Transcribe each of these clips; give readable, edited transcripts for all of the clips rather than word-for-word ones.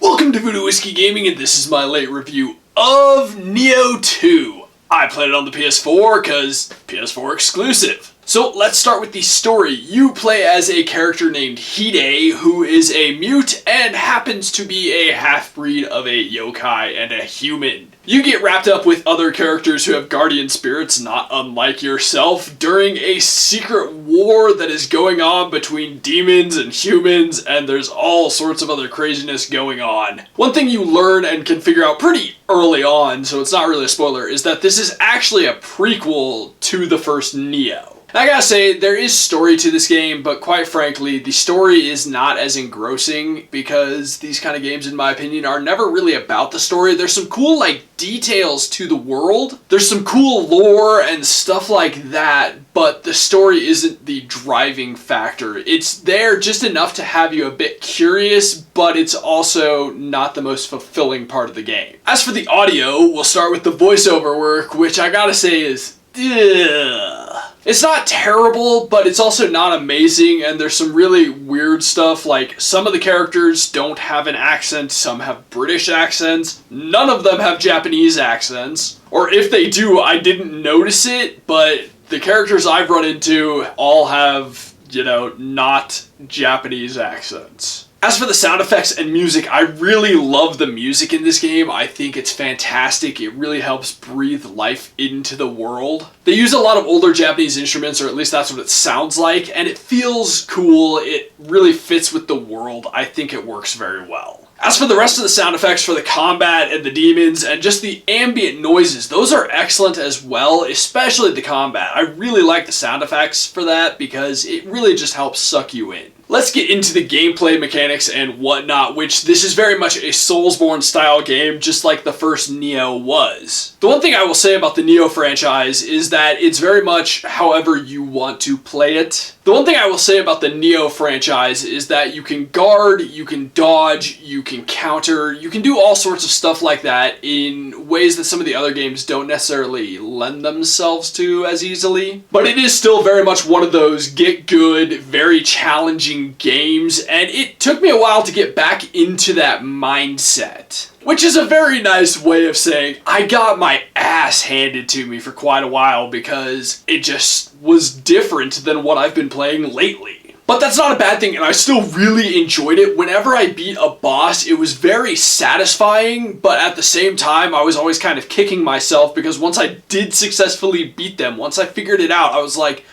Welcome to Voodoo Whiskey Gaming, and this is my late review of Nioh 2. I played it on the PS4 because PS4 exclusive. So let's start with the story. You play as a character named Hide, who is a mute and happens to be a half-breed of a yokai and a human. You get wrapped up with other characters who have guardian spirits, not unlike yourself, during a secret war that is going on between demons and humans, and there's all sorts of other craziness going on. One thing you learn and can figure out pretty early on, so it's not really a spoiler, is that this is actually a prequel to the first Nioh. I gotta say, there is story to this game, but quite frankly, the story is not as engrossing because these kind of games, in my opinion, are never really about the story. There's some cool, details to the world. There's some cool lore and stuff like that, but the story isn't the driving factor. It's there just enough to have you a bit curious, but it's also not the most fulfilling part of the game. As for the audio, we'll start with the voiceover work, which I gotta say is it's not terrible, but it's also not amazing, and there's some really weird stuff, like some of the characters don't have an accent, some have British accents, none of them have Japanese accents, or if they do, I didn't notice it, but the characters I've run into all have, not Japanese accents. As for the sound effects and music, I really love the music in this game. I think it's fantastic. It really helps breathe life into the world. They use a lot of older Japanese instruments, or at least that's what it sounds like, and it feels cool. It really fits with the world. I think it works very well. As for the rest of the sound effects for the combat and the demons and just the ambient noises, those are excellent as well, especially the combat. I really like the sound effects for that because it really just helps suck you in. Let's get into the gameplay mechanics and whatnot, which this is very much a Soulsborne style game, just like the first Nioh was. The one thing I will say about the Nioh franchise is that it's very much however you want to play it. The one thing I will say about the Nioh franchise is that you can guard, you can dodge, you can counter, you can do all sorts of stuff like that in ways that some of the other games don't necessarily lend themselves to as easily. But it is still very much one of those get good, very challenging games, and it took me a while to get back into that mindset. Which is a very nice way of saying I got my ass handed to me for quite a while because it just was different than what I've been playing lately. But that's not a bad thing, and I still really enjoyed it. Whenever I beat a boss, it was very satisfying, but at the same time, I was always kind of kicking myself because once I did successfully beat them, once I figured it out, I was like,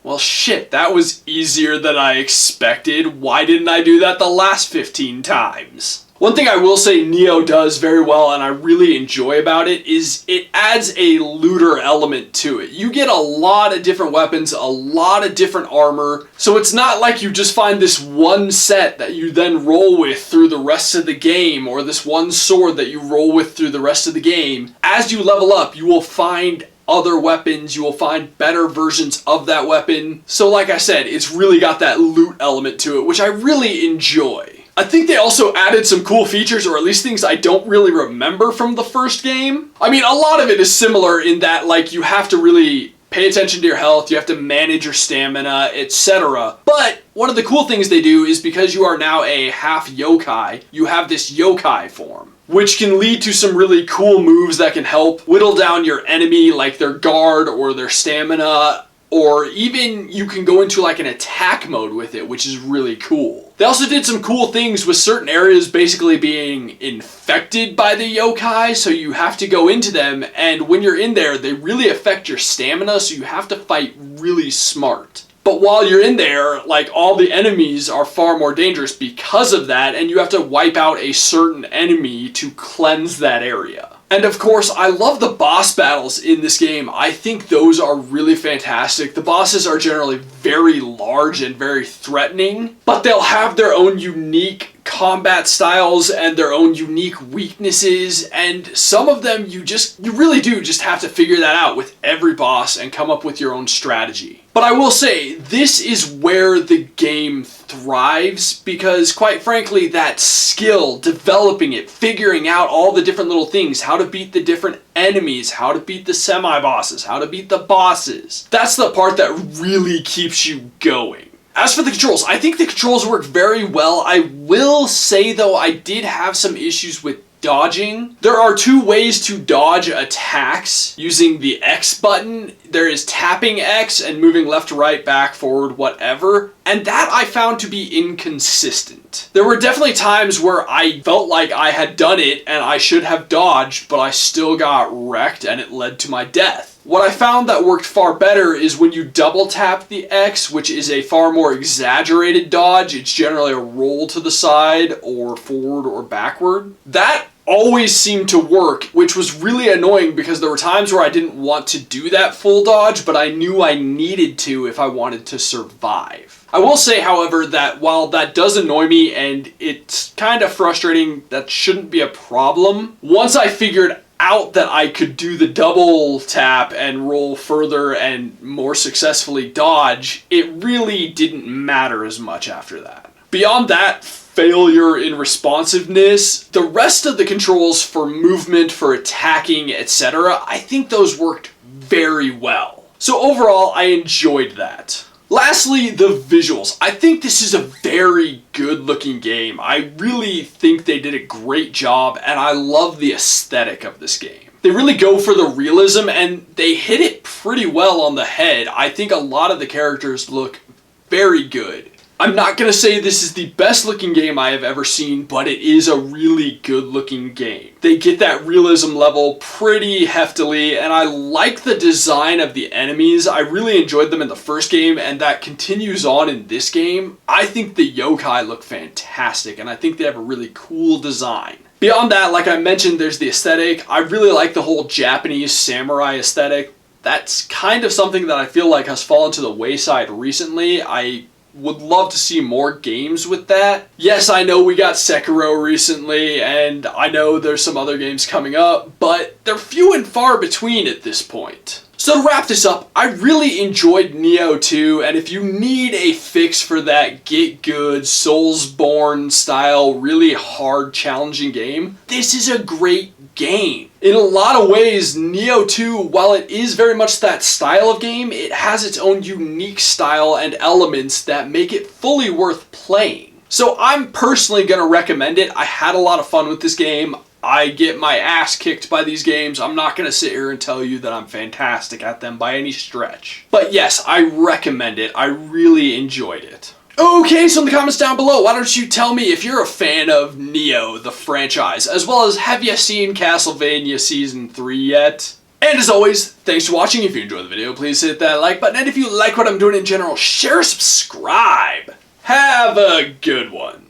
well shit, that was easier than I expected. Why didn't I do that the last 15 times? One thing I will say Nioh does very well, and I really enjoy about it, is it adds a looter element to it. You get a lot of different weapons, a lot of different armor, so it's not like you just find this one set that you then roll with through the rest of the game, or this one sword that you roll with through the rest of the game. As you level up, you will find other weapons, you will find better versions of that weapon. So like I said, it's really got that loot element to it, which I really enjoy. I think they also added some cool features, or at least things I don't really remember from the first game. I mean, a lot of it is similar in that, you have to really pay attention to your health, you have to manage your stamina, etc. But one of the cool things they do is because you are now a half yokai, you have this yokai form, which can lead to some really cool moves that can help whittle down your enemy, like their guard or their stamina, or even you can go into an attack mode with it, which is really cool. They also did some cool things with certain areas basically being infected by the yokai, so you have to go into them, and when you're in there, they really affect your stamina, so you have to fight really smart. But while you're in there, all the enemies are far more dangerous because of that, and you have to wipe out a certain enemy to cleanse that area. And of course, I love the boss battles in this game. I think those are really fantastic. The bosses are generally very large and very threatening, but they'll have their own unique combat styles and their own unique weaknesses, and some of them you really do just have to figure that out with every boss and come up with your own strategy. But I will say, this is where the game thrives because, quite frankly, that skill, developing it, figuring out all the different little things, how to beat the different enemies, how to beat the semi-bosses, how to beat the bosses, that's the part that really keeps you going. As for the controls, I think the controls work very well. I will say though, I did have some issues with dodging. There are two ways to dodge attacks using the X button. There is tapping X and moving left to right, back, forward, whatever. And that I found to be inconsistent. There were definitely times where I felt like I had done it and I should have dodged, but I still got wrecked and it led to my death. What I found that worked far better is when you double tap the X, which is a far more exaggerated dodge. It's generally a roll to the side or forward or backward. That always seemed to work, which was really annoying because there were times where I didn't want to do that full dodge, but I knew I needed to if I wanted to survive. I will say, however, that while that does annoy me and it's kind of frustrating, that shouldn't be a problem. Once I figured out that I could do the double tap and roll further and more successfully dodge, it really didn't matter as much after that. Beyond that failure in responsiveness, the rest of the controls for movement, for attacking, etc., I think those worked very well. So overall, I enjoyed that. Lastly, the visuals. I think this is a very good looking game. I really think they did a great job and I love the aesthetic of this game. They really go for the realism and they hit it pretty well on the head. I think a lot of the characters look very good. I'm not going to say this is the best looking game I have ever seen, but it is a really good looking game. They get that realism level pretty heftily, and I like the design of the enemies. I really enjoyed them in the first game, and that continues on in this game. I think the yokai look fantastic, and I think they have a really cool design. Beyond that, like I mentioned, there's the aesthetic. I really like the whole Japanese samurai aesthetic. That's kind of something that I feel like has fallen to the wayside recently. I would love to see more games with that. Yes, I know we got Sekiro recently, and I know there's some other games coming up, but they're few and far between at this point. So to wrap this up, I really enjoyed Nioh 2, and if you need a fix for that get good, Soulsborne style, really hard, challenging game, this is a great game. In a lot of ways, Nioh 2, while it is very much that style of game, it has its own unique style and elements that make it fully worth playing. So I'm personally going to recommend it. I had a lot of fun with this game. I get my ass kicked by these games. I'm not going to sit here and tell you that I'm fantastic at them by any stretch. But yes, I recommend it. I really enjoyed it. Okay, so in the comments down below, why don't you tell me if you're a fan of Nioh, the franchise, as well as have you seen Castlevania Season 3 yet? And as always, thanks for watching. If you enjoyed the video, please hit that like button. And if you like what I'm doing in general, share, subscribe. Have a good one.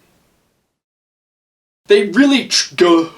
They really go.